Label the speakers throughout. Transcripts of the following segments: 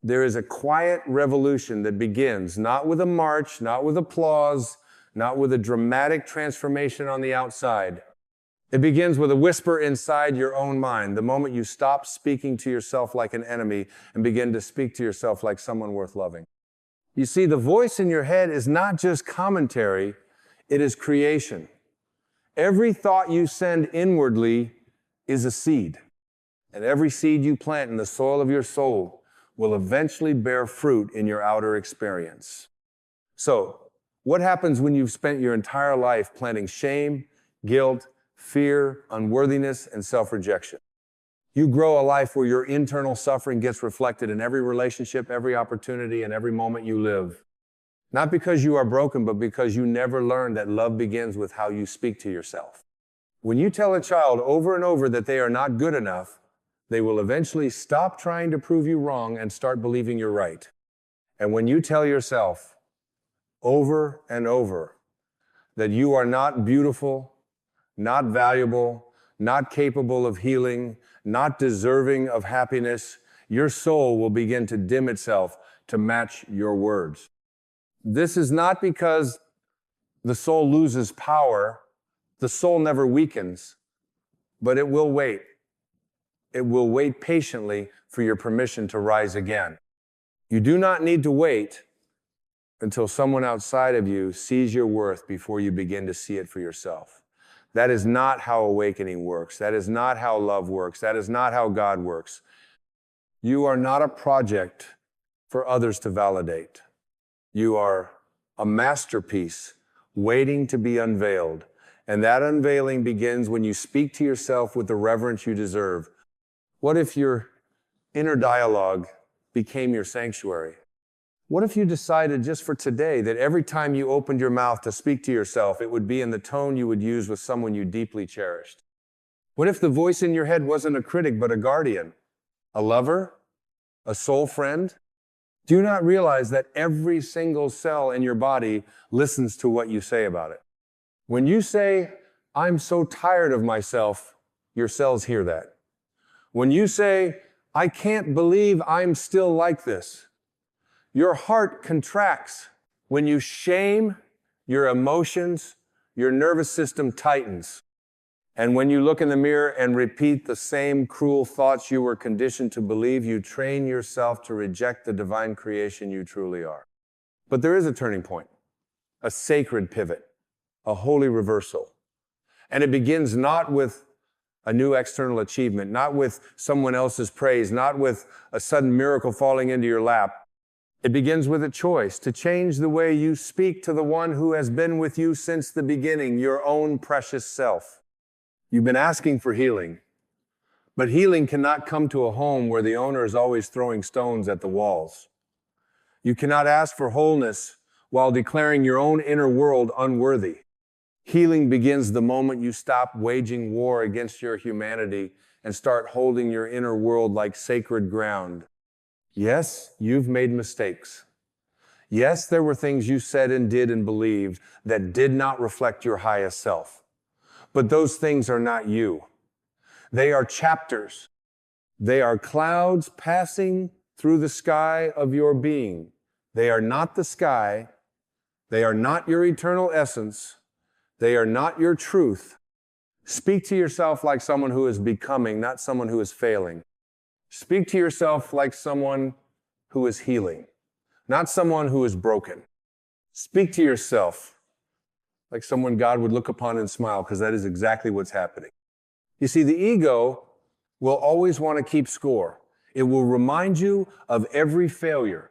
Speaker 1: There is a quiet revolution that begins not with a march, not with applause, not with a dramatic transformation on the outside. It begins with a whisper inside your own mind, the moment you stop speaking to yourself like an enemy and begin to speak to yourself like someone worth loving. You see, the voice in your head is not just commentary, it is creation. Every thought you send inwardly is a seed, and every seed you plant in the soil of your soul will eventually bear fruit in your outer experience. So, what happens when you've spent your entire life planting shame, guilt, fear, unworthiness, and self-rejection? You grow a life where your internal suffering gets reflected in every relationship, every opportunity, and every moment you live. Not because you are broken, but because you never learned that love begins with how you speak to yourself. When you tell a child over and over that they are not good enough, they will eventually stop trying to prove you wrong and start believing you're right. And when you tell yourself over and over that you are not beautiful, not valuable, not capable of healing, not deserving of happiness, your soul will begin to dim itself to match your words. This is not because the soul loses power. The soul never weakens, but it will wait. It will wait patiently for your permission to rise again. You do not need to wait until someone outside of you sees your worth before you begin to see it for yourself. That is not how awakening works. That is not how love works. That is not how God works. You are not a project for others to validate. You are a masterpiece waiting to be unveiled. And that unveiling begins when you speak to yourself with the reverence you deserve. What if your inner dialogue became your sanctuary? What if you decided just for today that every time you opened your mouth to speak to yourself, it would be in the tone you would use with someone you deeply cherished? What if the voice in your head wasn't a critic, but a guardian, a lover, a soul friend? Do you not realize that every single cell in your body listens to what you say about it? When you say, "I'm so tired of myself," your cells hear that. When you say, "I can't believe I'm still like this," your heart contracts. When you shame your emotions, your nervous system tightens. And when you look in the mirror and repeat the same cruel thoughts you were conditioned to believe, you train yourself to reject the divine creation you truly are. But there is a turning point, a sacred pivot, a holy reversal. And it begins not with a new external achievement, not with someone else's praise, not with a sudden miracle falling into your lap. It begins with a choice to change the way you speak to the one who has been with you since the beginning, your own precious self. You've been asking for healing, but healing cannot come to a home where the owner is always throwing stones at the walls. You cannot ask for wholeness while declaring your own inner world unworthy. Healing begins the moment you stop waging war against your humanity and start holding your inner world like sacred ground. Yes, you've made mistakes. Yes, there were things you said and did and believed that did not reflect your highest self. But those things are not you. They are chapters. They are clouds passing through the sky of your being. They are not the sky. They are not your eternal essence. They are not your truth. Speak to yourself like someone who is becoming, not someone who is failing. Speak to yourself like someone who is healing, not someone who is broken. Speak to yourself like someone God would look upon and smile, because that is exactly what's happening. You see, the ego will always want to keep score. It will remind you of every failure,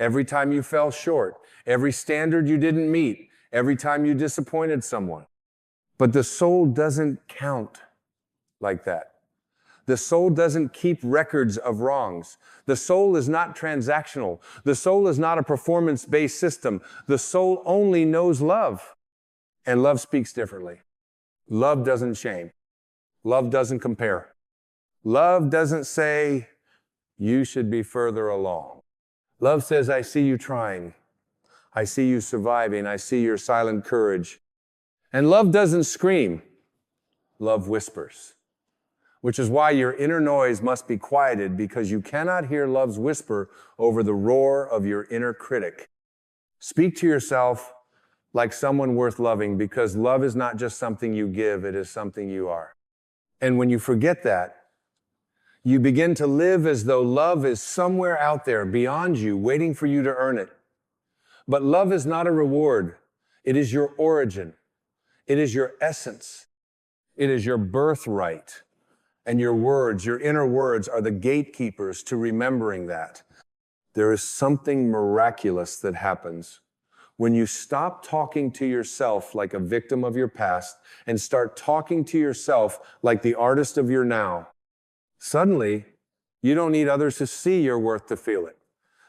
Speaker 1: every time you fell short, every standard you didn't meet, every time you disappointed someone. But the soul doesn't count like that. The soul doesn't keep records of wrongs. The soul is not transactional. The soul is not a performance-based system. The soul only knows love. And love speaks differently. Love doesn't shame. Love doesn't compare. Love doesn't say, "You should be further along." Love says, "I see you trying. I see you surviving. I see your silent courage." And love doesn't scream. Love whispers. which is why your inner noise must be quieted, because you cannot hear love's whisper over the roar of your inner critic. Speak to yourself like someone worth loving, because love is not just something you give, it is something you are. And when you forget that, you begin to live as though love is somewhere out there beyond you, waiting for you to earn it. But love is not a reward. It is your origin. It is your essence. It is your birthright. And your words, your inner words, are the gatekeepers to remembering that. There is something miraculous that happens when you stop talking to yourself like a victim of your past and start talking to yourself like the artist of your now. Suddenly, you don't need others to see your worth to feel it.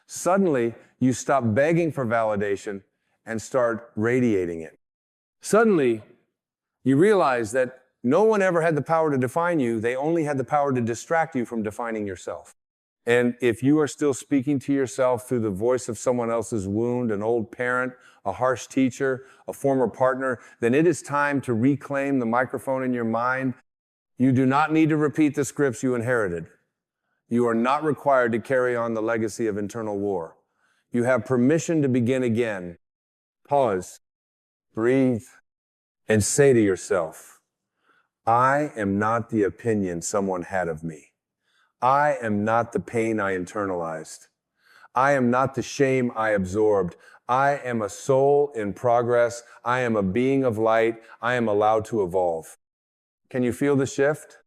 Speaker 1: Suddenly, you stop begging for validation and start radiating it. Suddenly, you realize that no one ever had the power to define you. They only had the power to distract you from defining yourself. And if you are still speaking to yourself through the voice of someone else's wound, an old parent, a harsh teacher, a former partner, then it is time to reclaim the microphone in your mind. You do not need to repeat the scripts you inherited. You are not required to carry on the legacy of internal war. You have permission to begin again. Pause, breathe, and say to yourself, I am not the opinion someone had of me. I am not the pain I internalized. I am not the shame I absorbed. I am a soul in progress. I am a being of light. I am allowed to evolve. Can you feel the shift?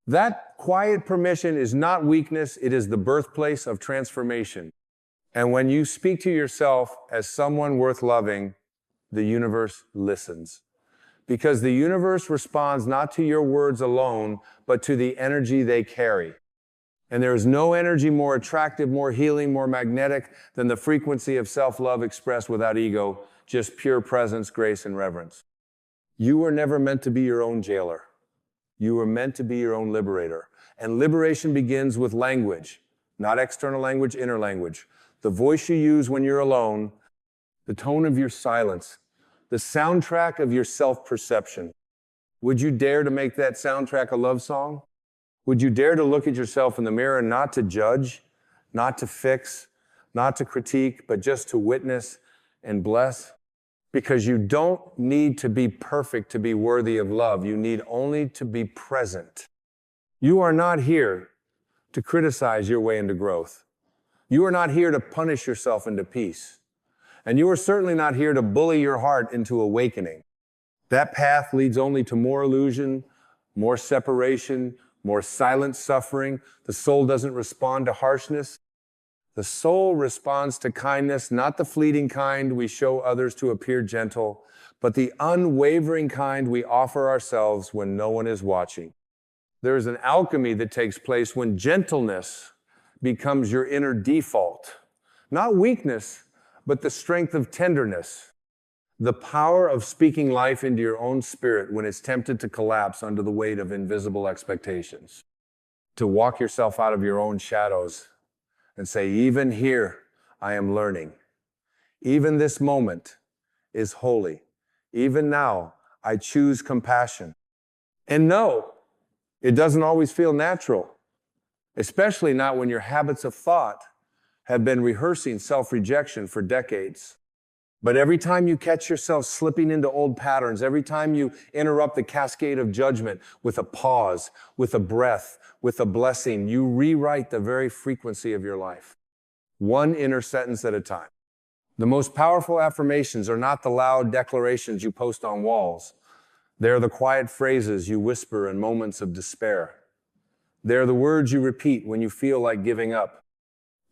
Speaker 1: That quiet permission is not weakness. It is the birthplace of transformation. And when you speak to yourself as someone worth loving, the universe listens. Because the universe responds not to your words alone, but to the energy they carry. And there is no energy more attractive, more healing, more magnetic than the frequency of self-love expressed without ego, just pure presence, grace, and reverence. You were never meant to be your own jailer. You were meant to be your own liberator. And liberation begins with language, not external language, inner language. The voice you use when you're alone, the tone of your silence, the soundtrack of your self-perception. Would you dare to make that soundtrack a love song? Would you dare to look at yourself in the mirror, not to judge, not to fix, not to critique, but just to witness and bless? Because you don't need to be perfect to be worthy of love. You need only to be present. You are not here to criticize your way into growth. You are not here to punish yourself into peace. And you are certainly not here to bully your heart into awakening. That path leads only to more illusion, more separation, more silent suffering. The soul doesn't respond to harshness. The soul responds to kindness, not the fleeting kind we show others to appear gentle, but the unwavering kind we offer ourselves when no one is watching. There is an alchemy that takes place when gentleness becomes your inner default. Not weakness, but the strength of tenderness. The power of speaking life into your own spirit when it's tempted to collapse under the weight of invisible expectations. To walk yourself out of your own shadows and say, even here, I am learning. Even this moment is holy. Even now, I choose compassion. And no, it doesn't always feel natural, especially not when your habits of thought have been rehearsing self-rejection for decades. But every time you catch yourself slipping into old patterns, every time you interrupt the cascade of judgment with a pause, with a breath, with a blessing, you rewrite the very frequency of your life. One inner sentence at a time. The most powerful affirmations are not the loud declarations you post on walls. They're the quiet phrases you whisper in moments of despair. They're the words you repeat when you feel like giving up.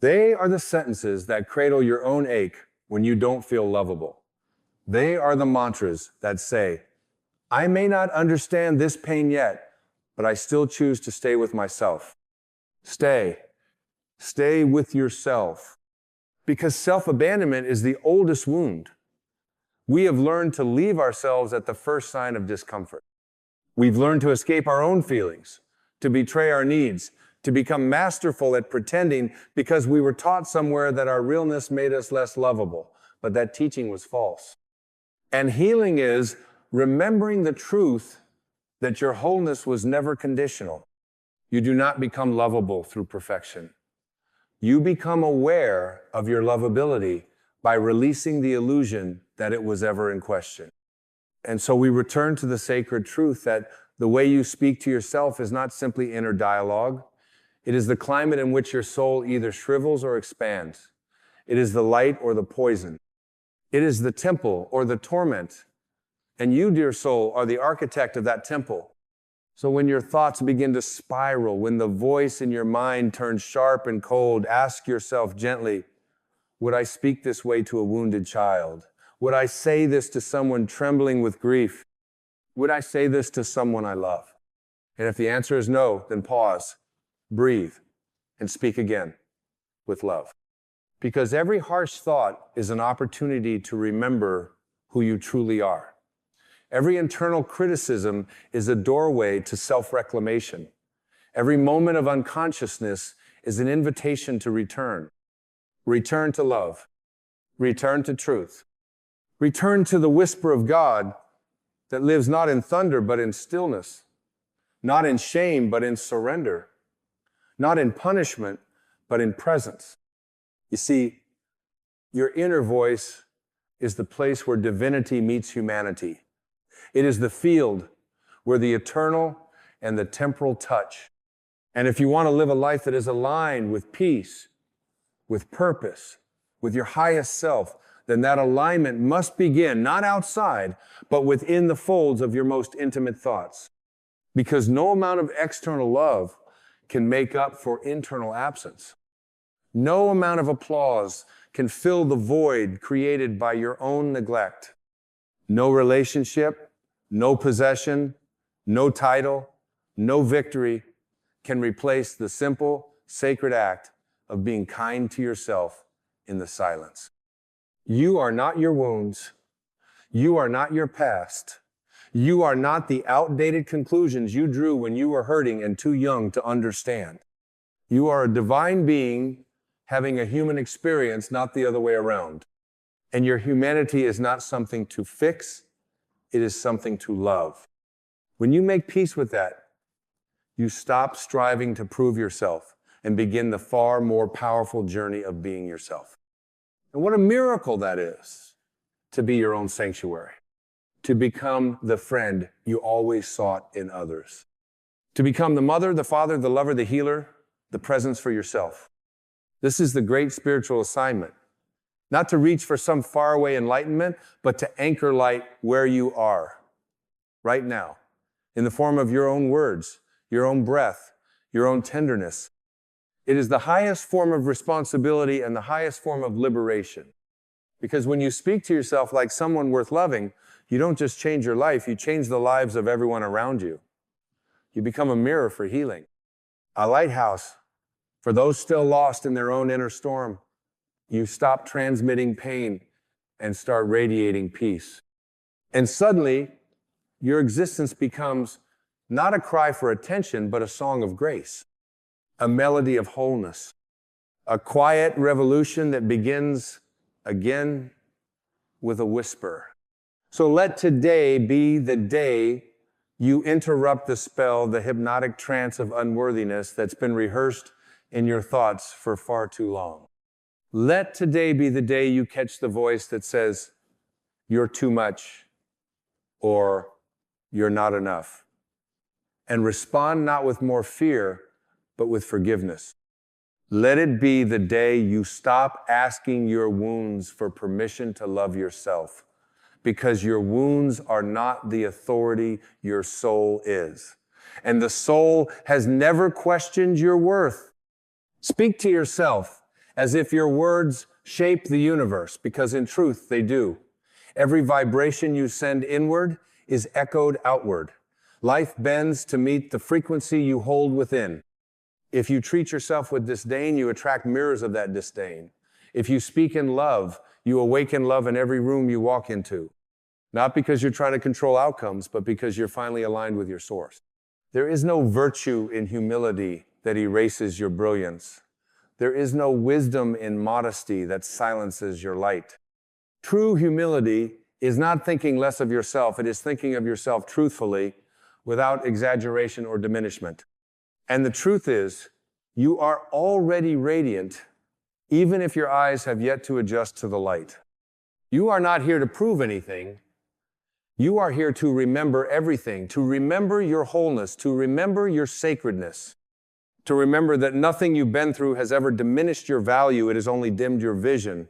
Speaker 1: They are the sentences that cradle your own ache when you don't feel lovable. They are the mantras that say, I may not understand this pain yet, but I still choose to stay with myself. Stay. Stay with yourself. Because self-abandonment is the oldest wound. We have learned to leave ourselves at the first sign of discomfort. We've learned to escape our own feelings, to betray our needs, to become masterful at pretending because we were taught somewhere that our realness made us less lovable, but that teaching was false. And healing is remembering the truth that your wholeness was never conditional. You do not become lovable through perfection. You become aware of your lovability by releasing the illusion that it was ever in question. And so we return to the sacred truth that the way you speak to yourself is not simply inner dialogue. It is the climate in which your soul either shrivels or expands. It is the light or the poison. It is the temple or the torment. And you, dear soul, are the architect of that temple. So when your thoughts begin to spiral, when the voice in your mind turns sharp and cold, ask yourself gently, would I speak this way to a wounded child? Would I say this to someone trembling with grief? Would I say this to someone I love? And if the answer is no, then pause, breathe, and speak again with love. Because every harsh thought is an opportunity to remember who you truly are. Every internal criticism is a doorway to self-reclamation. Every moment of unconsciousness is an invitation to return. Return to love. Return to truth. Return to the whisper of God that lives not in thunder, but in stillness. Not in shame, but in surrender. Not in punishment, but in presence. You see, your inner voice is the place where divinity meets humanity. It is the field where the eternal and the temporal touch. And if you want to live a life that is aligned with peace, with purpose, with your highest self, then that alignment must begin not outside, but within the folds of your most intimate thoughts. Because no amount of external love can make up for internal absence. No amount of applause can fill the void created by your own neglect. No relationship, no possession, no title, no victory can replace the simple, sacred act of being kind to yourself in the silence. You are not your wounds. You are not your past. You are not the outdated conclusions you drew when you were hurting and too young to understand. You are a divine being having a human experience, not the other way around. And your humanity is not something to fix. It is something to love. When you make peace with that, you stop striving to prove yourself and begin the far more powerful journey of being yourself. And what a miracle that is, to be your own sanctuary, to become the friend you always sought in others, to become the mother, the father, the lover, the healer, the presence for yourself. This is the great spiritual assignment. Not to reach for some faraway enlightenment, but to anchor light where you are, right now, in the form of your own words, your own breath, your own tenderness. It is the highest form of responsibility and the highest form of liberation. Because when you speak to yourself like someone worth loving, you don't just change your life, you change the lives of everyone around you. You become a mirror for healing, a lighthouse for those still lost in their own inner storm. You stop transmitting pain and start radiating peace. And suddenly, your existence becomes not a cry for attention, but a song of grace, a melody of wholeness, a quiet revolution that begins again with a whisper. So let today be the day you interrupt the spell, the hypnotic trance of unworthiness that's been rehearsed in your thoughts for far too long. Let today be the day you catch the voice that says, you're too much, or you're not enough. And respond not with more fear, but with forgiveness. Let it be the day you stop asking your wounds for permission to love yourself, because your wounds are not the authority your soul is. And the soul has never questioned your worth. Speak to yourself as if your words shape the universe, because in truth they do. Every vibration you send inward is echoed outward. Life bends to meet the frequency you hold within. If you treat yourself with disdain, you attract mirrors of that disdain. If you speak in love, you awaken love in every room you walk into. Not because you're trying to control outcomes, but because you're finally aligned with your source. There is no virtue in humility that erases your brilliance. There is no wisdom in modesty that silences your light. True humility is not thinking less of yourself. It is thinking of yourself truthfully, without exaggeration or diminishment. And the truth is, you are already radiant, even if your eyes have yet to adjust to the light. You are not here to prove anything. You are here to remember everything, to remember your wholeness, to remember your sacredness, to remember that nothing you've been through has ever diminished your value, it has only dimmed your vision.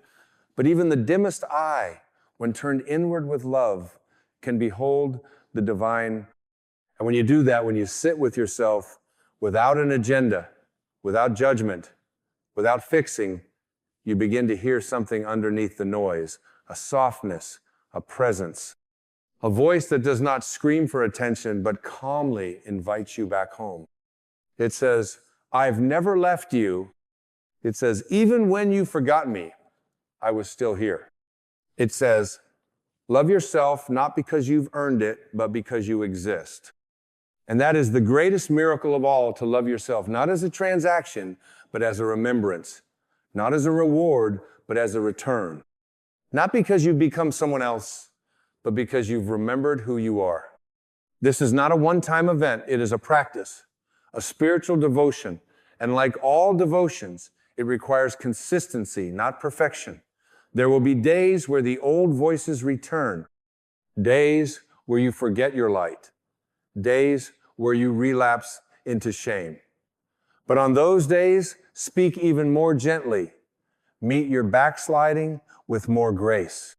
Speaker 1: But even the dimmest eye, when turned inward with love, can behold the divine. And when you do that, when you sit with yourself without an agenda, without judgment, without fixing, you begin to hear something underneath the noise, a softness, a presence, a voice that does not scream for attention, but calmly invites you back home. It says, I've never left you. It says, even when you forgot me, I was still here. It says, love yourself not because you've earned it, but because you exist. And that is the greatest miracle of all, to love yourself, not as a transaction, but as a remembrance, not as a reward, but as a return. Not because you've become someone else, but because you've remembered who you are. This is not a one-time event. It is a practice, a spiritual devotion. And like all devotions, it requires consistency, not perfection. There will be days where the old voices return, days where you forget your light, days where you relapse into shame. But on those days, speak even more gently. Meet your backsliding with more grace.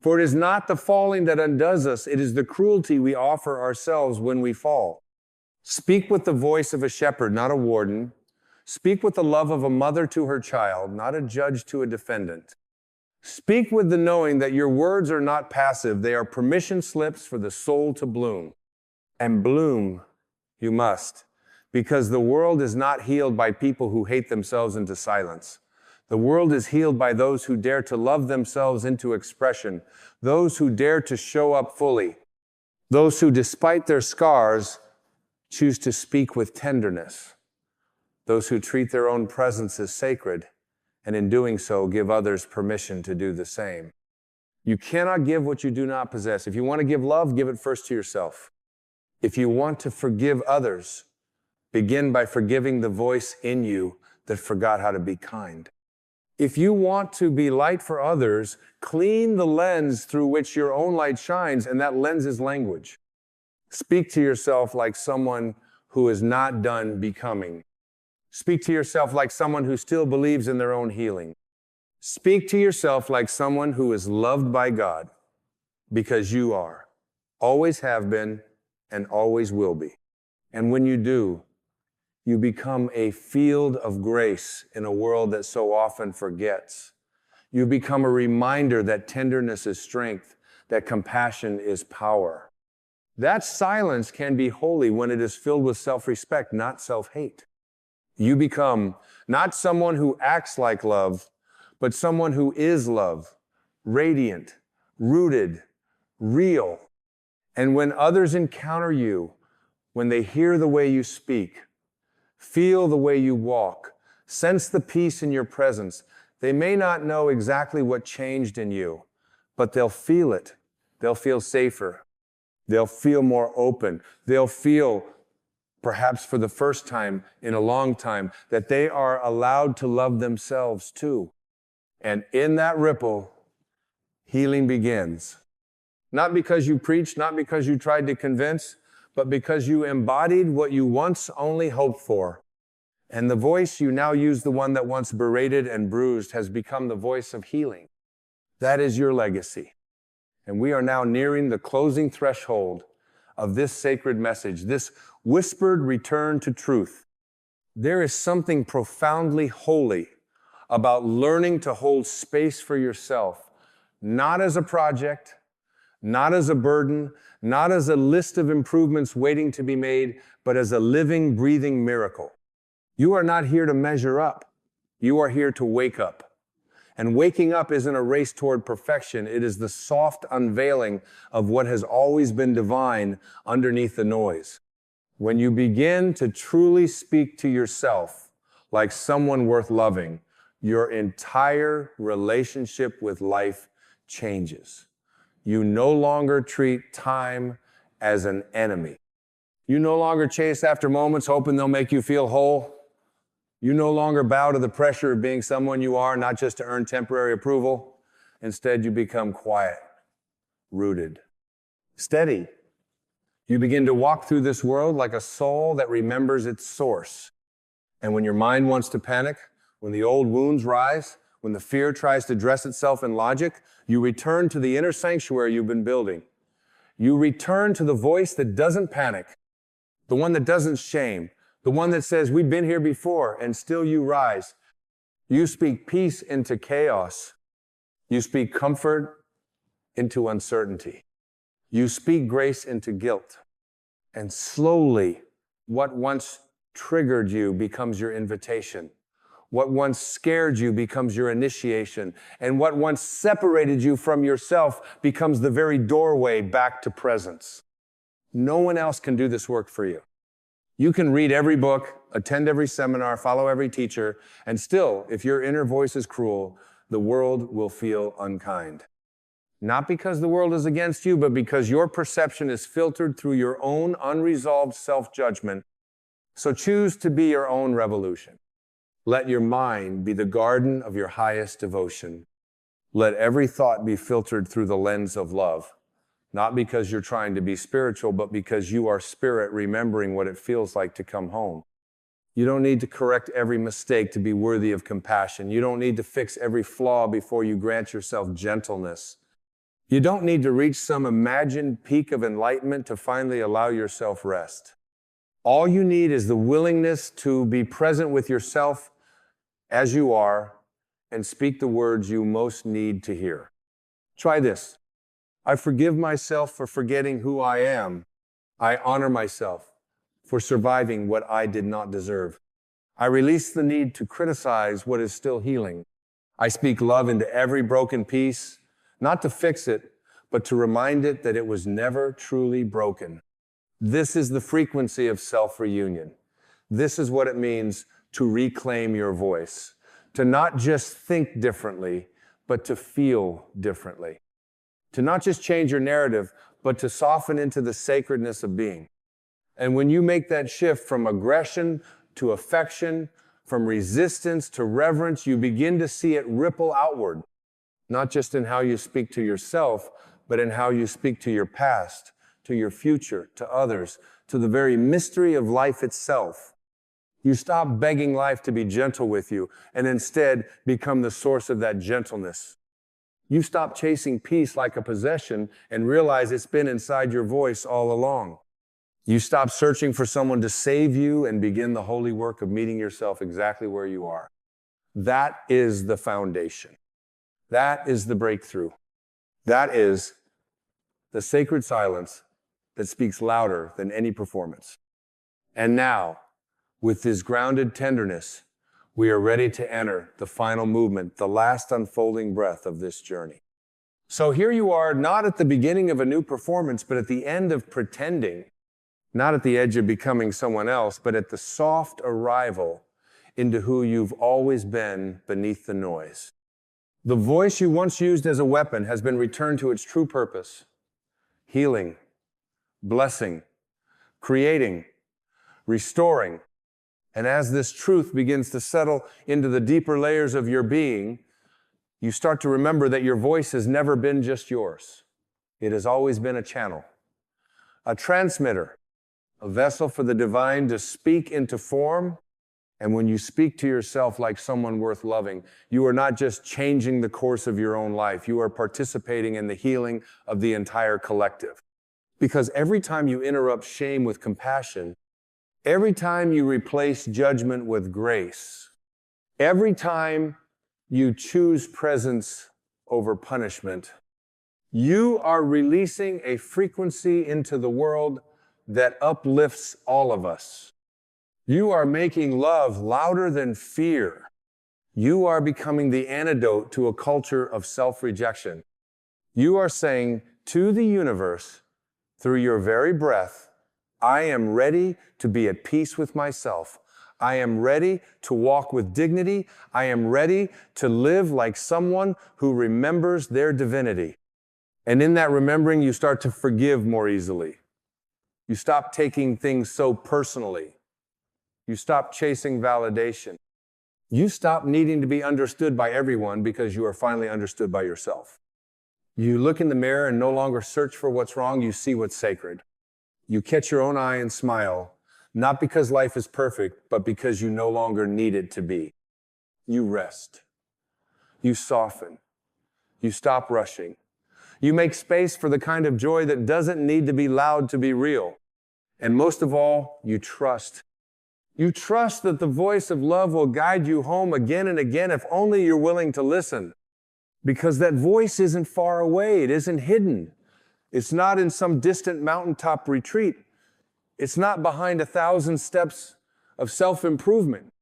Speaker 1: For it is not the falling that undoes us, it is the cruelty we offer ourselves when we fall. Speak with the voice of a shepherd, not a warden. Speak with the love of a mother to her child, not a judge to a defendant. Speak with the knowing that your words are not passive, they are permission slips for the soul to bloom. And bloom you must, because the world is not healed by people who hate themselves into silence. The world is healed by those who dare to love themselves into expression, those who dare to show up fully, those who, despite their scars, choose to speak with tenderness, those who treat their own presence as sacred, and in doing so, give others permission to do the same. You cannot give what you do not possess. If you want to give love, give it first to yourself. If you want to forgive others, begin by forgiving the voice in you that forgot how to be kind. If you want to be light for others, clean the lens through which your own light shines, and that lens is language. Speak to yourself like someone who is not done becoming. Speak to yourself like someone who still believes in their own healing. Speak to yourself like someone who is loved by God, because you are, always have been, and always will be. And when you do, you become a field of grace in a world that so often forgets. You become a reminder that tenderness is strength, that compassion is power. That silence can be holy when it is filled with self-respect, not self-hate. You become not someone who acts like love, but someone who is love, radiant, rooted, real. And when others encounter you, when they hear the way you speak, feel the way you walk, sense the peace in your presence, they may not know exactly what changed in you, but they'll feel it. They'll feel safer. They'll feel more open. They'll feel, perhaps for the first time in a long time, that they are allowed to love themselves too. And in that ripple, healing begins. Not because you preached, not because you tried to convince, but because you embodied what you once only hoped for. And the voice you now use, the one that once berated and bruised, has become the voice of healing. That is your legacy. And we are now nearing the closing threshold of this sacred message, this whispered return to truth. There is something profoundly holy about learning to hold space for yourself, not as a project, not as a burden, not as a list of improvements waiting to be made, but as a living, breathing miracle. You are not here to measure up. You are here to wake up. And waking up isn't a race toward perfection. It is the soft unveiling of what has always been divine underneath the noise. When you begin to truly speak to yourself like someone worth loving, your entire relationship with life changes. You no longer treat time as an enemy. You no longer chase after moments hoping they'll make you feel whole. You no longer bow to the pressure of being someone you are, not just to earn temporary approval. Instead, you become quiet, rooted, steady. You begin to walk through this world like a soul that remembers its source. And when your mind wants to panic, when the old wounds rise, when the fear tries to dress itself in logic, you return to the inner sanctuary you've been building. You return to the voice that doesn't panic, the one that doesn't shame, the one that says, we've been here before, and still you rise. You speak peace into chaos. You speak comfort into uncertainty. You speak grace into guilt. And slowly, what once triggered you becomes your invitation. What once scared you becomes your initiation. And what once separated you from yourself becomes the very doorway back to presence. No one else can do this work for you. You can read every book, attend every seminar, follow every teacher, and still, if your inner voice is cruel, the world will feel unkind. Not because the world is against you, but because your perception is filtered through your own unresolved self-judgment. So choose to be your own revolution. Let your mind be the garden of your highest devotion. Let every thought be filtered through the lens of love. Not because you're trying to be spiritual, but because you are spirit remembering what it feels like to come home. You don't need to correct every mistake to be worthy of compassion. You don't need to fix every flaw before you grant yourself gentleness. You don't need to reach some imagined peak of enlightenment to finally allow yourself rest. All you need is the willingness to be present with yourself as you are and speak the words you most need to hear. Try this. I forgive myself for forgetting who I am. I honor myself for surviving what I did not deserve. I release the need to criticize what is still healing. I speak love into every broken piece, not to fix it, but to remind it that it was never truly broken. This is the frequency of self-reunion. This is what it means to reclaim your voice, to not just think differently, but to feel differently. To not just change your narrative, but to soften into the sacredness of being. And when you make that shift from aggression to affection, from resistance to reverence, you begin to see it ripple outward, not just in how you speak to yourself, but in how you speak to your past, to your future, to others, to the very mystery of life itself. You stop begging life to be gentle with you and instead become the source of that gentleness. You stop chasing peace like a possession and realize it's been inside your voice all along. You stop searching for someone to save you and begin the holy work of meeting yourself exactly where you are. That is the foundation. That is the breakthrough. That is the sacred silence that speaks louder than any performance. And now, with this grounded tenderness, we are ready to enter the final movement, the last unfolding breath of this journey. So here you are, not at the beginning of a new performance, but at the end of pretending, not at the edge of becoming someone else, but at the soft arrival into who you've always been beneath the noise. The voice you once used as a weapon has been returned to its true purpose: healing, blessing, creating, restoring. And as this truth begins to settle into the deeper layers of your being, you start to remember that your voice has never been just yours. It has always been a channel, a transmitter, a vessel for the divine to speak into form. And when you speak to yourself like someone worth loving, you are not just changing the course of your own life, you are participating in the healing of the entire collective. Because every time you interrupt shame with compassion, every time you replace judgment with grace, every time you choose presence over punishment, you are releasing a frequency into the world that uplifts all of us. You are making love louder than fear. You are becoming the antidote to a culture of self-rejection. You are saying to the universe, through your very breath, I am ready to be at peace with myself. I am ready to walk with dignity. I am ready to live like someone who remembers their divinity. And in that remembering, you start to forgive more easily. You stop taking things so personally. You stop chasing validation. You stop needing to be understood by everyone because you are finally understood by yourself. You look in the mirror and no longer search for what's wrong, you see what's sacred. You catch your own eye and smile, not because life is perfect, but because you no longer need it to be. You rest. You soften. You stop rushing. You make space for the kind of joy that doesn't need to be loud to be real. And most of all, you trust. You trust that the voice of love will guide you home again and again if only you're willing to listen. Because that voice isn't far away. It isn't hidden. It's not in some distant mountaintop retreat. It's not behind 1,000 steps of self-improvement.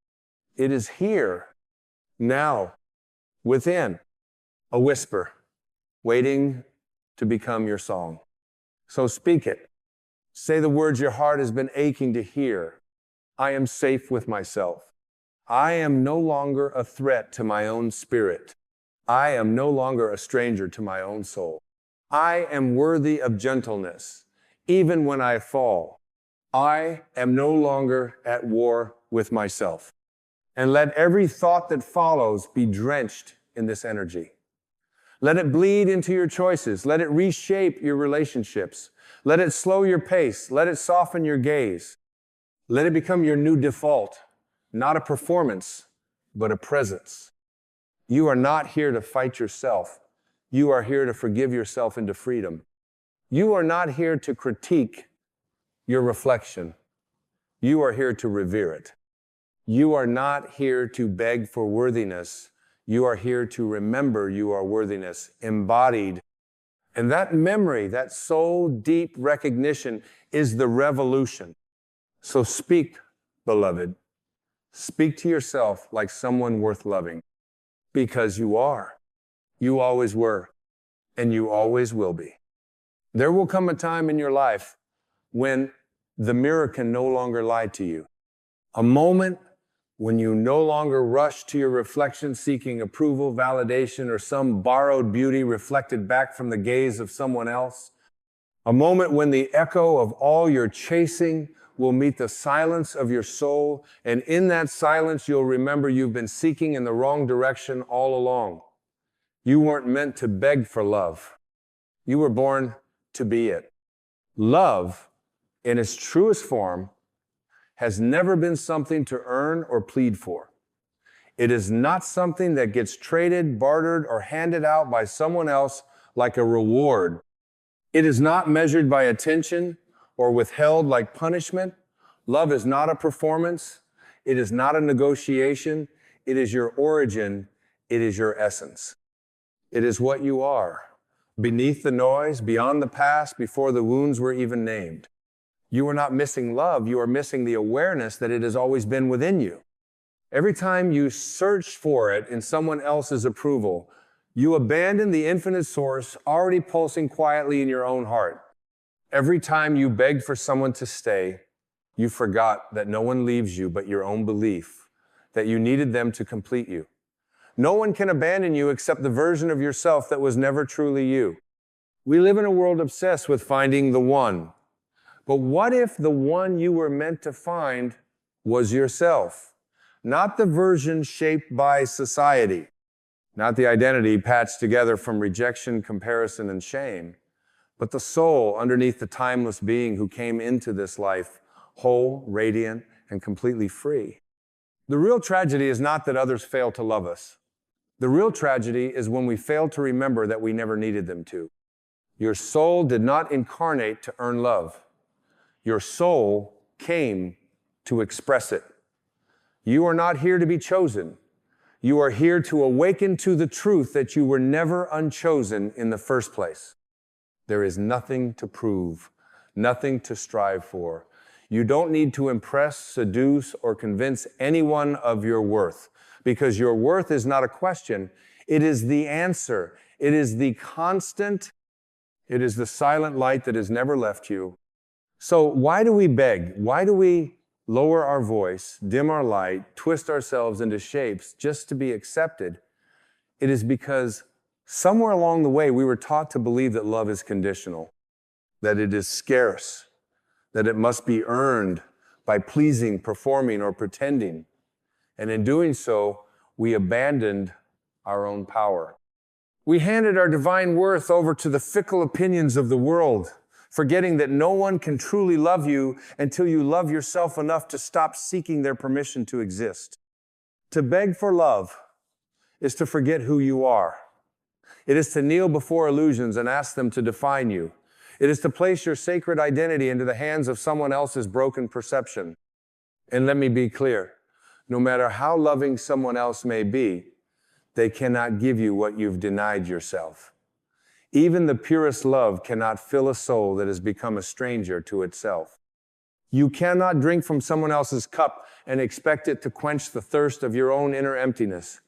Speaker 1: It is here, now, within, a whisper, waiting to become your song. So speak it. Say the words your heart has been aching to hear. I am safe with myself. I am no longer a threat to my own spirit. I am no longer a stranger to my own soul. I am worthy of gentleness, even when I fall. I am no longer at war with myself. And let every thought that follows be drenched in this energy. Let it bleed into your choices. Let it reshape your relationships. Let it slow your pace. Let it soften your gaze. Let it become your new default, not a performance, but a presence. You are not here to fight yourself. You are here to forgive yourself into freedom. You are not here to critique your reflection. You are here to revere it. You are not here to beg for worthiness. You are here to remember you are worthiness, embodied. And that memory, that soul deep recognition is the revolution. So speak, beloved. Speak to yourself like someone worth loving. Because you are. You always were. And you always will be. There will come a time in your life when the mirror can no longer lie to you. A moment when you no longer rush to your reflection seeking approval, validation, or some borrowed beauty reflected back from the gaze of someone else. A moment when the echo of all your chasing will meet the silence of your soul, and in that silence you'll remember you've been seeking in the wrong direction all along. You weren't meant to beg for love. You were born to be it. Love, in its truest form, has never been something to earn or plead for. It is not something that gets traded, bartered, or handed out by someone else like a reward. It is not measured by attention or withheld like punishment. Love is not a performance. It is not a negotiation. It is your origin. It is your essence. It is what you are, beneath the noise, beyond the past, before the wounds were even named. You are not missing love. You are missing the awareness that it has always been within you. Every time you search for it in someone else's approval, you abandon the infinite source already pulsing quietly in your own heart. Every time you begged for someone to stay, you forgot that no one leaves you but your own belief, that you needed them to complete you. No one can abandon you except the version of yourself that was never truly you. We live in a world obsessed with finding the one. But what if the one you were meant to find was yourself? Not the version shaped by society, not the identity patched together from rejection, comparison, and shame, but the soul underneath the timeless being who came into this life whole, radiant, and completely free. The real tragedy is not that others fail to love us. The real tragedy is when we fail to remember that we never needed them to. Your soul did not incarnate to earn love. Your soul came to express it. You are not here to be chosen. You are here to awaken to the truth that you were never unchosen in the first place. There is nothing to prove, nothing to strive for. You don't need to impress, seduce, or convince anyone of your worth, because your worth is not a question. It is the answer. It is the constant. It is the silent light that has never left you. So why do we beg? Why do we lower our voice, dim our light, twist ourselves into shapes just to be accepted? It is because somewhere along the way we were taught to believe that love is conditional, that it is scarce, that it must be earned by pleasing, performing, or pretending. And in doing so, we abandoned our own power. We handed our divine worth over to the fickle opinions of the world, forgetting that no one can truly love you until you love yourself enough to stop seeking their permission to exist. To beg for love is to forget who you are. It is to kneel before illusions and ask them to define you. It is to place your sacred identity into the hands of someone else's broken perception. And let me be clear, no matter how loving someone else may be, they cannot give you what you've denied yourself. Even the purest love cannot fill a soul that has become a stranger to itself. You cannot drink from someone else's cup and expect it to quench the thirst of your own inner emptiness.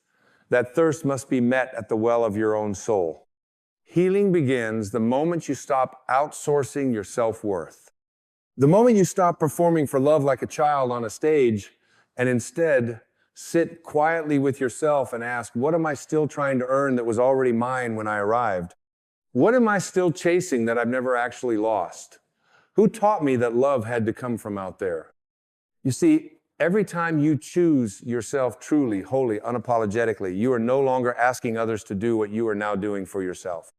Speaker 1: That thirst must be met at the well of your own soul. Healing begins the moment you stop outsourcing your self-worth. The moment you stop performing for love like a child on a stage and instead sit quietly with yourself and ask, what am I still trying to earn that was already mine when I arrived? What am I still chasing that I've never actually lost? Who taught me that love had to come from out there? You see, every time you choose yourself truly, wholly, unapologetically, you are no longer asking others to do what you are now doing for yourself.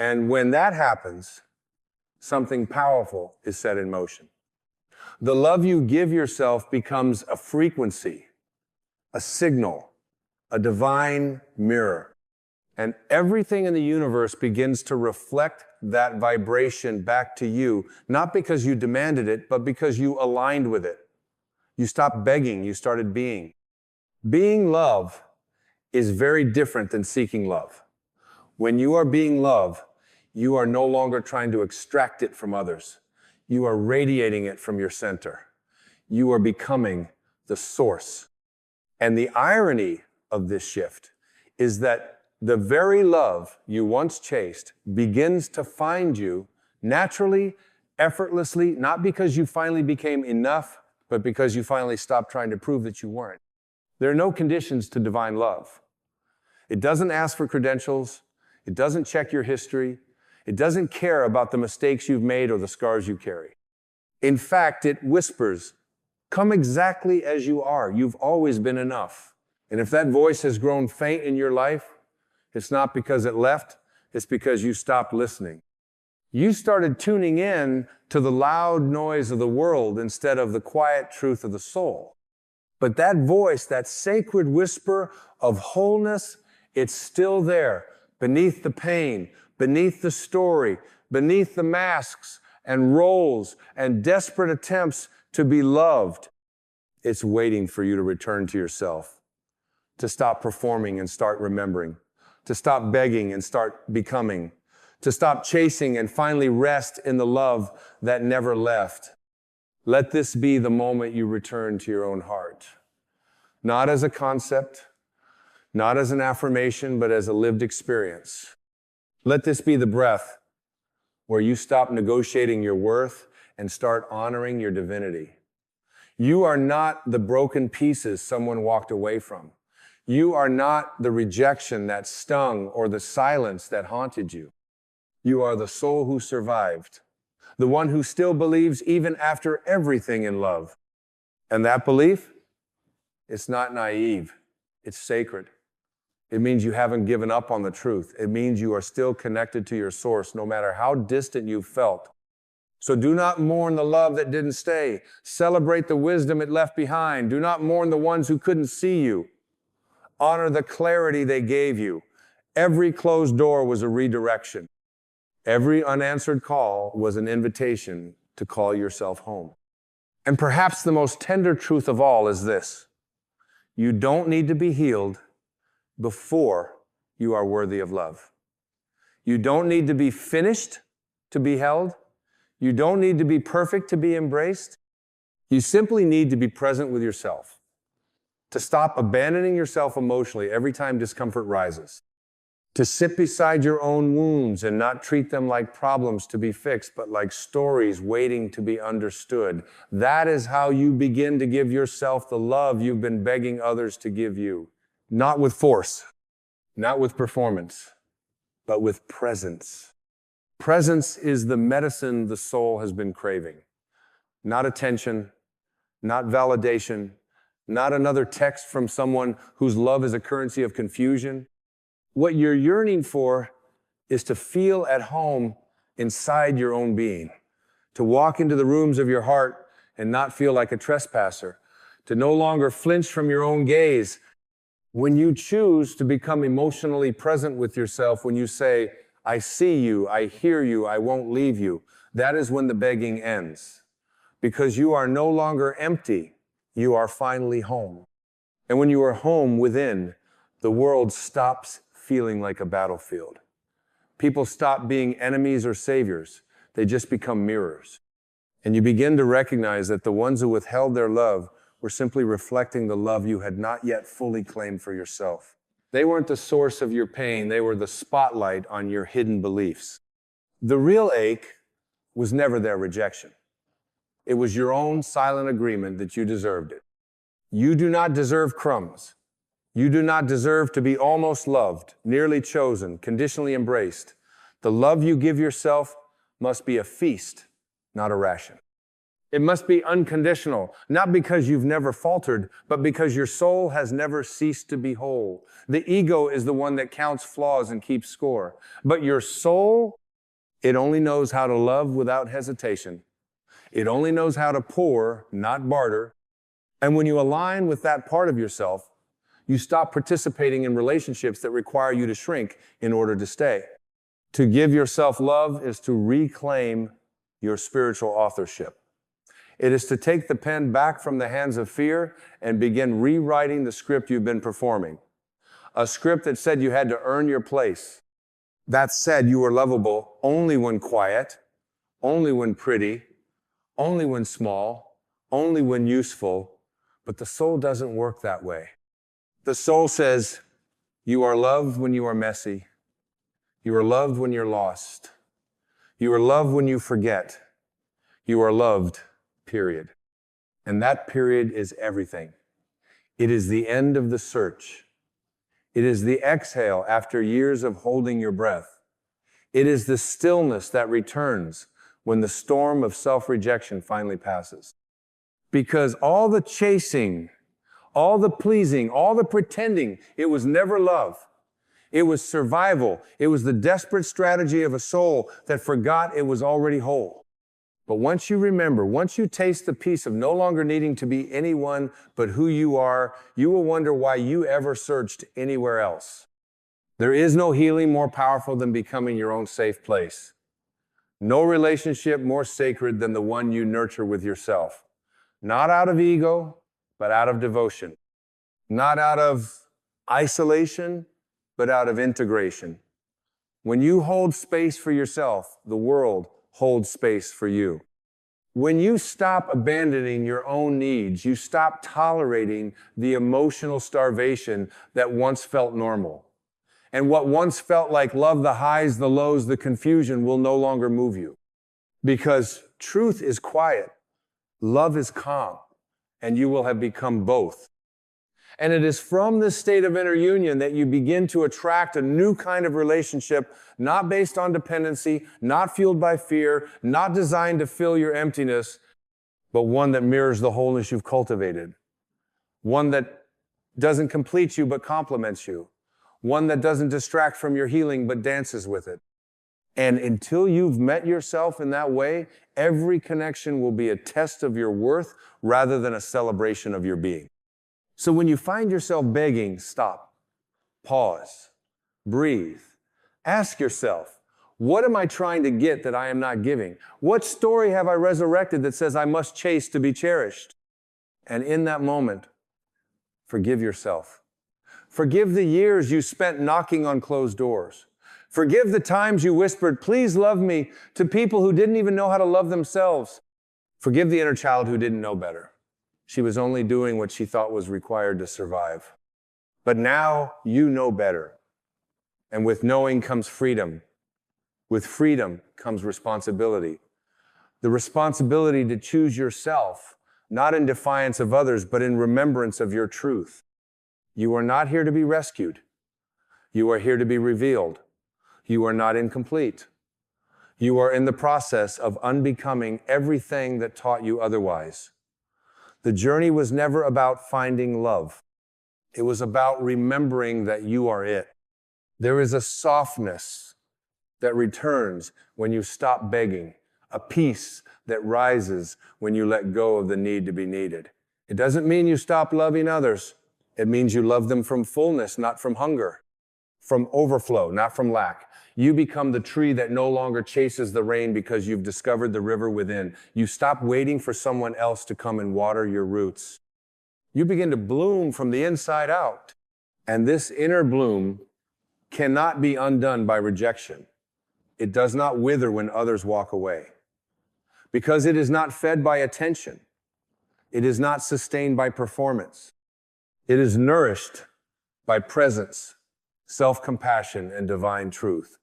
Speaker 1: And when that happens, something powerful is set in motion. The love you give yourself becomes a frequency, a signal, a divine mirror. And everything in the universe begins to reflect that vibration back to you, not because you demanded it, but because you aligned with it. You stopped begging, you started being. Being love is very different than seeking love. When you are being love, you are no longer trying to extract it from others. You are radiating it from your center. You are becoming the source. And the irony of this shift is that the very love you once chased begins to find you naturally, effortlessly, not because you finally became enough, but because you finally stopped trying to prove that you weren't. There are no conditions to divine love. It doesn't ask for credentials. It doesn't check your history. It doesn't care about the mistakes you've made or the scars you carry. In fact, it whispers, come exactly as you are. You've always been enough. And if that voice has grown faint in your life, it's not because it left, it's because you stopped listening. You started tuning in to the loud noise of the world instead of the quiet truth of the soul. But that voice, that sacred whisper of wholeness, it's still there, beneath the pain, beneath the story, beneath the masks and roles and desperate attempts to be loved. It's waiting for you to return to yourself, to stop performing and start remembering, to stop begging and start becoming, to stop chasing and finally rest in the love that never left. Let this be the moment you return to your own heart. Not as a concept, not as an affirmation, but as a lived experience. Let this be the breath where you stop negotiating your worth and start honoring your divinity. You are not the broken pieces someone walked away from. You are not the rejection that stung or the silence that haunted you. You are the soul who survived, the one who still believes even after everything in love. And that belief, it's not naive, it's sacred. It means you haven't given up on the truth. It means you are still connected to your source, no matter how distant you felt. So do not mourn the love that didn't stay. Celebrate the wisdom it left behind. Do not mourn the ones who couldn't see you. Honor the clarity they gave you. Every closed door was a redirection. Every unanswered call was an invitation to call yourself home. And perhaps the most tender truth of all is this: you don't need to be healed before you are worthy of love. You don't need to be finished to be held. You don't need to be perfect to be embraced. You simply need to be present with yourself, to stop abandoning yourself emotionally every time discomfort rises, to sit beside your own wounds and not treat them like problems to be fixed, but like stories waiting to be understood. That is how you begin to give yourself the love you've been begging others to give you. Not with force, not with performance, but with presence. Presence is the medicine the soul has been craving. not attention, not validation, not another text from someone whose love is a currency of confusion. What you're yearning for is to feel at home inside your own being, to walk into the rooms of your heart and not feel like a trespasser, to no longer flinch from your own gaze. When you choose to become emotionally present with yourself, when you say, I see you, I hear you, I won't leave you, that is when the begging ends. Because you are no longer empty, you are finally home. And when you are home within, the world stops feeling like a battlefield. People stop being enemies or saviors. They just become mirrors. And you begin to recognize that the ones who withheld their love were simply reflecting the love you had not yet fully claimed for yourself. They weren't the source of your pain. They were the spotlight on your hidden beliefs. The real ache was never their rejection. It was your own silent agreement that you deserved it. You do not deserve crumbs. You do not deserve to be almost loved, nearly chosen, conditionally embraced. The love you give yourself must be a feast, not a ration. It must be unconditional, not because you've never faltered, but because your soul has never ceased to be whole. The ego is the one that counts flaws and keeps score. But your soul, it only knows how to love without hesitation. It only knows how to pour, not barter. And when you align with that part of yourself, you stop participating in relationships that require you to shrink in order to stay. To give yourself love is to reclaim your spiritual authorship. It is to take the pen back from the hands of fear and begin rewriting the script you've been performing. A script that said you had to earn your place. That said you were lovable only when quiet, only when pretty, only when small, only when useful. But the soul doesn't work that way. The soul says, you are loved when you are messy. You are loved when you're lost. You are loved when you forget. You are loved, period. And that period is everything. It is the end of the search. It is the exhale after years of holding your breath. It is the stillness that returns when the storm of self-rejection finally passes. Because all the chasing, all the pleasing, all the pretending, it was never love. It was survival. It was the desperate strategy of a soul that forgot it was already whole. But once you remember, once you taste the peace of no longer needing to be anyone but who you are, you will wonder why you ever searched anywhere else. There is no healing more powerful than becoming your own safe place. No relationship more sacred than the one you nurture with yourself. Not out of ego, but out of devotion. Not out of isolation, but out of integration. When you hold space for yourself, the world holds space for you. When you stop abandoning your own needs, you stop tolerating the emotional starvation that once felt normal. And what once felt like love, the highs, the lows, the confusion will no longer move you. Because truth is quiet, love is calm, and you will have become both. And it is from this state of inner union that you begin to attract a new kind of relationship, not based on dependency, not fueled by fear, not designed to fill your emptiness, but one that mirrors the wholeness you've cultivated. One that doesn't complete you, but complements you. One that doesn't distract from your healing, but dances with it. And until you've met yourself in that way, every connection will be a test of your worth rather than a celebration of your being. So when you find yourself begging, stop, pause, breathe. Ask yourself, what am I trying to get that I am not giving? What story have I resurrected that says I must chase to be cherished? And in that moment, forgive yourself. Forgive the years you spent knocking on closed doors. Forgive the times you whispered, please love me, to people who didn't even know how to love themselves. Forgive the inner child who didn't know better. She was only doing what she thought was required to survive. But now you know better. And with knowing comes freedom. With freedom comes responsibility. The responsibility to choose yourself, not in defiance of others, but in remembrance of your truth. You are not here to be rescued. You are here to be revealed. You are not incomplete. You are in the process of unbecoming everything that taught you otherwise. The journey was never about finding love. It was about remembering that you are it. There is a softness that returns when you stop begging, a peace that rises when you let go of the need to be needed. It doesn't mean you stop loving others. It means you love them from fullness, not from hunger, from overflow, not from lack. You become the tree that no longer chases the rain because you've discovered the river within. You stop waiting for someone else to come and water your roots. You begin to bloom from the inside out. And this inner bloom cannot be undone by rejection. It does not wither when others walk away. Because it is not fed by attention. It is not sustained by performance. It is nourished by presence, self-compassion, and divine truth.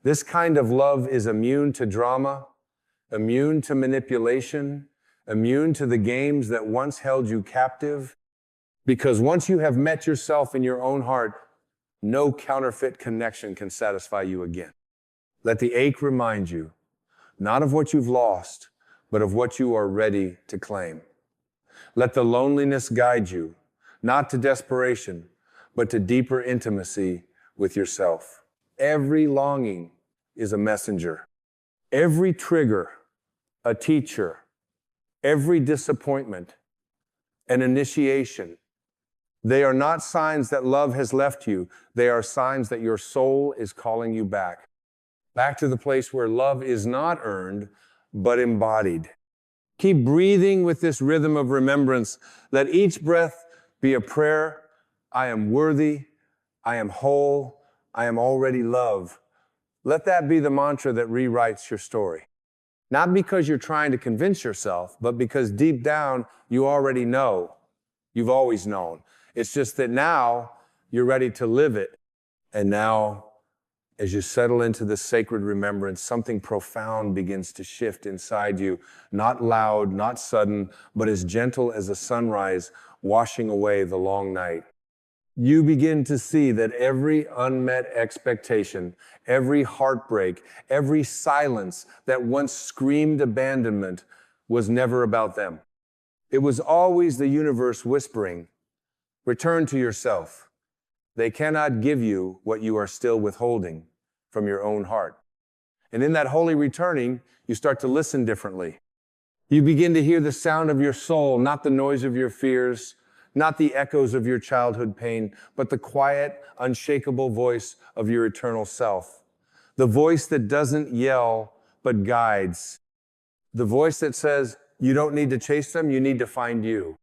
Speaker 1: This kind of love is immune to drama, immune to manipulation, immune to the games that once held you captive. Because once you have met yourself in your own heart, no counterfeit connection can satisfy you again. Let the ache remind you, not of what you've lost, but of what you are ready to claim. Let the loneliness guide you, not to desperation, but to deeper intimacy with yourself. Every longing is a messenger. Every trigger, a teacher. Every disappointment, an initiation. They are not signs that love has left you. They are signs that your soul is calling you back. Back to the place where love is not earned, but embodied. Keep breathing with this rhythm of remembrance. Let each breath be a prayer. I am worthy. I am whole. I am already love. Let that be the mantra that rewrites your story. Not because you're trying to convince yourself, but because deep down you already know. You've always known. It's just that now you're ready to live it. And now, as you settle into this sacred remembrance, something profound begins to shift inside you. Not loud, not sudden, but as gentle as a sunrise washing away the long night. You begin to see that every unmet expectation, every heartbreak, every silence that once screamed abandonment was never about them. It was always the universe whispering, return to yourself. They cannot give you what you are still withholding from your own heart. And in that holy returning, you start to listen differently. You begin to hear the sound of your soul, not the noise of your fears, not the echoes of your childhood pain, but the quiet, unshakable voice of your eternal self. The voice that doesn't yell, but guides. The voice that says, you don't need to chase them, you need to find you.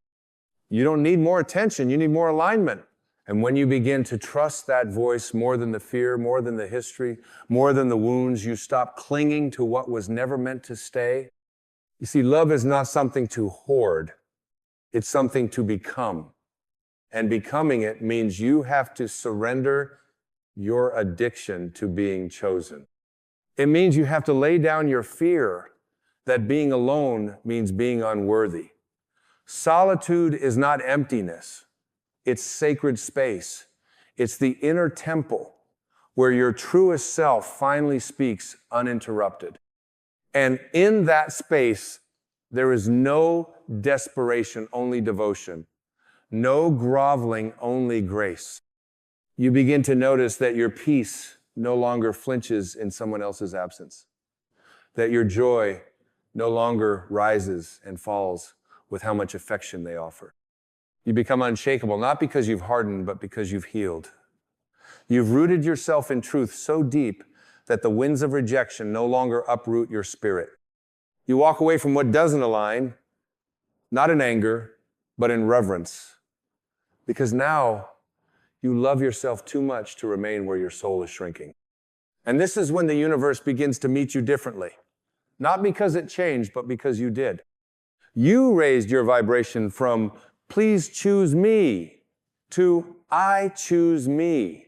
Speaker 1: You don't need more attention, you need more alignment. And when you begin to trust that voice more than the fear, more than the history, more than the wounds, you stop clinging to what was never meant to stay. You see, love is not something to hoard. It's something to become. And becoming it means you have to surrender your addiction to being chosen. It means you have to lay down your fear that being alone means being unworthy. Solitude is not emptiness. It's sacred space. It's the inner temple where your truest self finally speaks uninterrupted. And in that space, there is no desperation, only devotion. No groveling, only grace. You begin to notice that your peace no longer flinches in someone else's absence. That your joy no longer rises and falls with how much affection they offer. You become unshakable, not because you've hardened, but because you've healed. You've rooted yourself in truth so deep that the winds of rejection no longer uproot your spirit. You walk away from what doesn't align, not in anger, but in reverence. Because now you love yourself too much to remain where your soul is shrinking. And this is when the universe begins to meet you differently. Not because it changed, but because you did. You raised your vibration from, please choose me, to I choose me.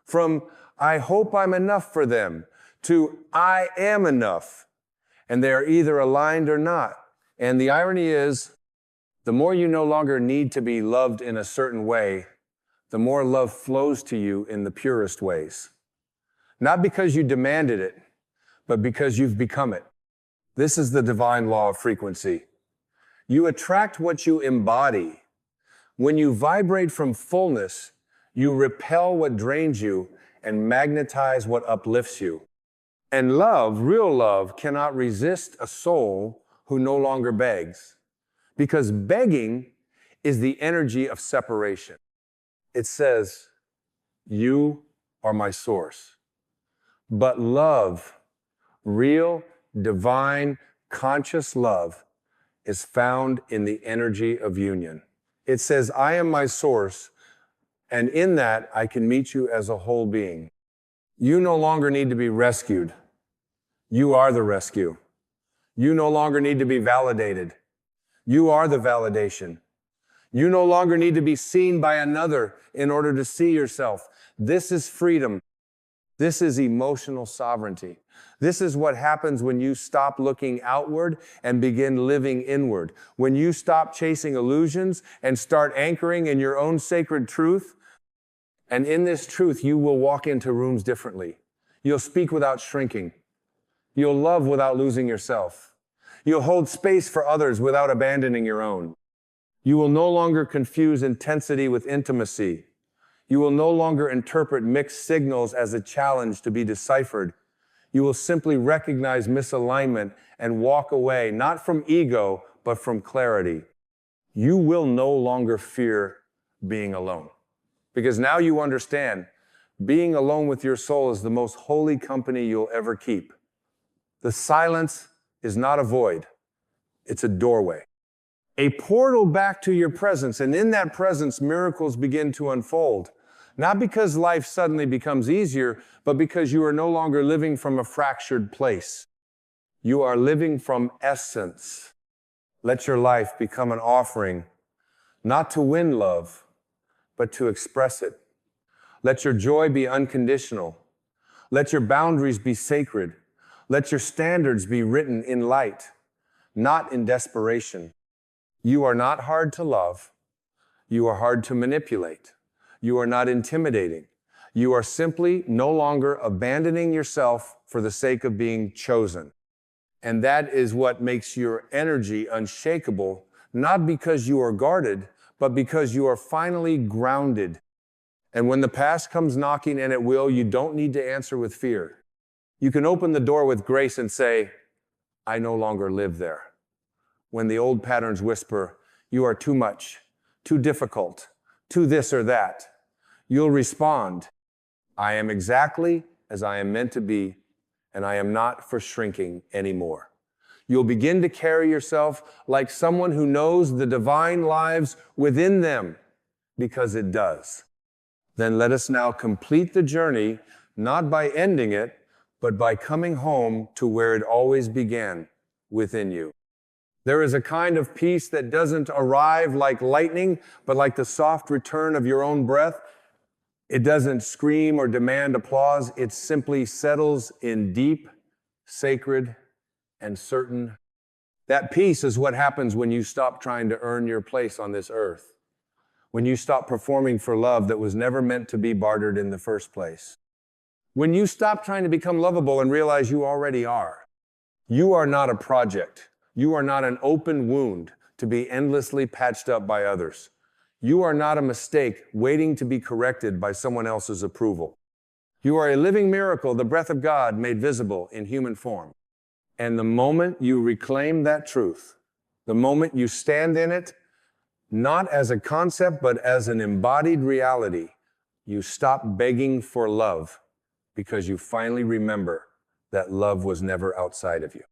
Speaker 1: From, I hope I'm enough for them, to I am enough. And they are either aligned or not. And the irony is, the more you no longer need to be loved in a certain way, the more love flows to you in the purest ways. Not because you demanded it, but because you've become it. This is the divine law of frequency. You attract what you embody. When you vibrate from fullness, you repel what drains you and magnetize what uplifts you. And love, real love, cannot resist a soul who no longer begs, because begging is the energy of separation. It says, "You are my source." But love, real, divine, conscious love, is found in the energy of union. It says, "I am my source, and in that I can meet you as a whole being." You no longer need to be rescued. You are the rescue. You no longer need to be validated. You are the validation. You no longer need to be seen by another in order to see yourself. This is freedom. This is emotional sovereignty. This is what happens when you stop looking outward and begin living inward. When you stop chasing illusions and start anchoring in your own sacred truth. And in this truth, you will walk into rooms differently. You'll speak without shrinking. You'll love without losing yourself. You'll hold space for others without abandoning your own. You will no longer confuse intensity with intimacy. You will no longer interpret mixed signals as a challenge to be deciphered. You will simply recognize misalignment and walk away, not from ego, but from clarity. You will no longer fear being alone, because now you understand being alone with your soul is the most holy company you'll ever keep. The silence is not a void, it's a doorway. A portal back to your presence, and in that presence, miracles begin to unfold. Not because life suddenly becomes easier, but because you are no longer living from a fractured place. You are living from essence. Let your life become an offering, not to win love, but to express it. Let your joy be unconditional. Let your boundaries be sacred. Let your standards be written in light, not in desperation. You are not hard to love. You are hard to manipulate. You are not intimidating. You are simply no longer abandoning yourself for the sake of being chosen. And that is what makes your energy unshakable, not because you are guarded, but because you are finally grounded. And when the past comes knocking, and it will, you don't need to answer with fear. You can open the door with grace and say, "I no longer live there." When the old patterns whisper, "You are too much, too difficult, too this or that," you'll respond, "I am exactly as I am meant to be, and I am not for shrinking anymore." You'll begin to carry yourself like someone who knows the divine lives within them, because it does. Then let us now complete the journey, not by ending it, but by coming home to where it always began, within you. There is a kind of peace that doesn't arrive like lightning, but like the soft return of your own breath. It doesn't scream or demand applause. It simply settles in deep, sacred, and certain. That peace is what happens when you stop trying to earn your place on this earth. When you stop performing for love that was never meant to be bartered in the first place. When you stop trying to become lovable and realize you already are. You are not a project. You are not an open wound to be endlessly patched up by others. You are not a mistake waiting to be corrected by someone else's approval. You are a living miracle, the breath of God made visible in human form. And the moment you reclaim that truth, the moment you stand in it, not as a concept, but as an embodied reality, you stop begging for love because you finally remember that love was never outside of you.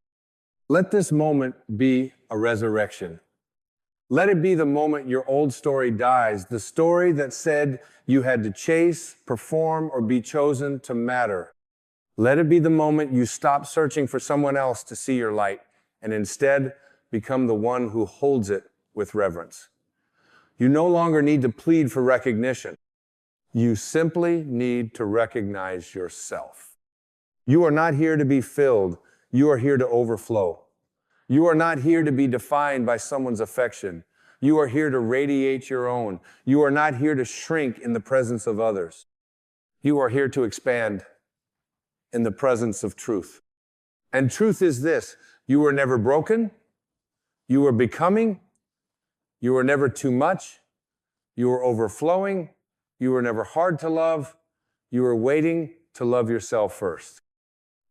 Speaker 1: Let this moment be a resurrection. Let it be the moment your old story dies, the story that said you had to chase, perform, or be chosen to matter. Let it be the moment you stop searching for someone else to see your light and instead become the one who holds it with reverence. You no longer need to plead for recognition. You simply need to recognize yourself. You are not here to be filled. You are here to overflow. You are not here to be defined by someone's affection. You are here to radiate your own. You are not here to shrink in the presence of others. You are here to expand in the presence of truth. And truth is this: you were never broken, you were becoming, you were never too much, you were overflowing, you were never hard to love, you were waiting to love yourself first.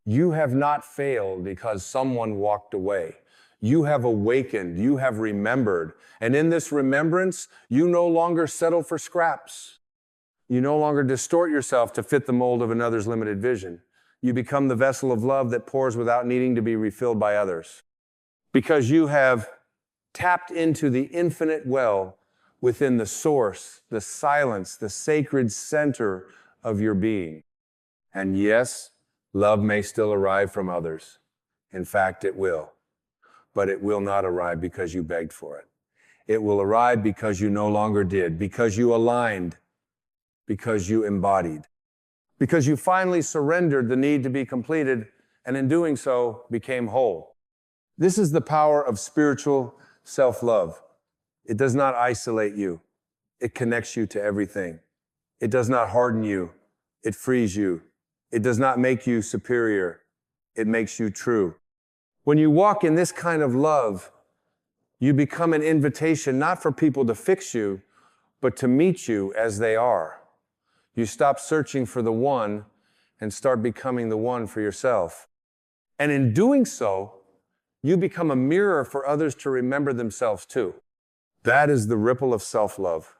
Speaker 1: You have not failed because someone walked away. You have awakened, you have remembered, and in this remembrance, you no longer settle for scraps. You no longer distort yourself to fit the mold of another's limited vision. You become the vessel of love that pours without needing to be refilled by others. Because you have tapped into the infinite well within the source, the silence, the sacred center of your being. And yes, love may still arrive from others. In fact, it will. But it will not arrive because you begged for it. It will arrive because you no longer did, because you aligned, because you embodied, because you finally surrendered the need to be completed, and in doing so, became whole. This is the power of spiritual self-love. It does not isolate you. It connects you to everything. It does not harden you. It frees you. It does not make you superior. It makes you true. When you walk in this kind of love, you become an invitation not for people to fix you, but to meet you as they are. You stop searching for the one and start becoming the one for yourself. And in doing so, you become a mirror for others to remember themselves too. That is the ripple of self-love.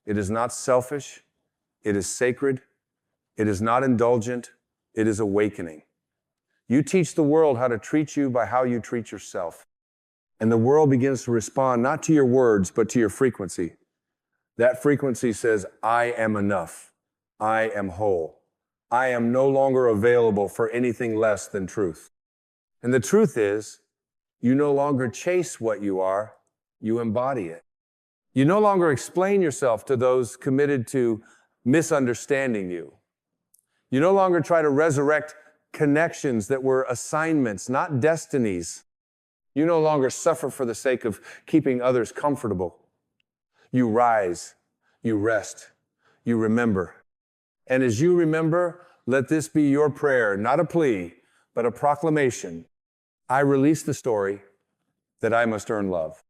Speaker 1: It is not selfish. It is sacred. It is not indulgent. It is awakening. You teach the world how to treat you by how you treat yourself. And the world begins to respond not to your words, but to your frequency. That frequency says, I am enough. I am whole. I am no longer available for anything less than truth. And the truth is, you no longer chase what you are, you embody it. You no longer explain yourself to those committed to misunderstanding you. You no longer try to resurrect connections that were assignments, not destinies. You no longer suffer for the sake of keeping others comfortable. You rise, you rest, you remember. And as you remember, let this be your prayer, not a plea, but a proclamation. I release the story that I must earn love.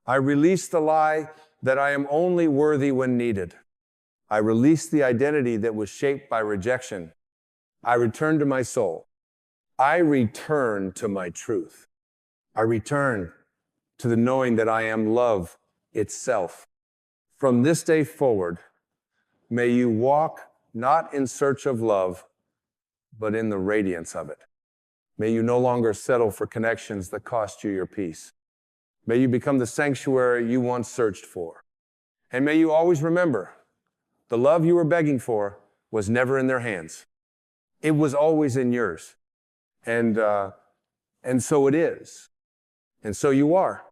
Speaker 1: I release the lie that I am only worthy when needed. I release the identity that was shaped by rejection. I return to my soul. I return to my truth. I return to the knowing that I am love itself. From this day forward, may you walk not in search of love, but in the radiance of it. May you no longer settle for connections that cost you your peace. May you become the sanctuary you once searched for. And may you always remember, the love you were begging for was never in their hands. It was always in yours. And so it is. And so you are.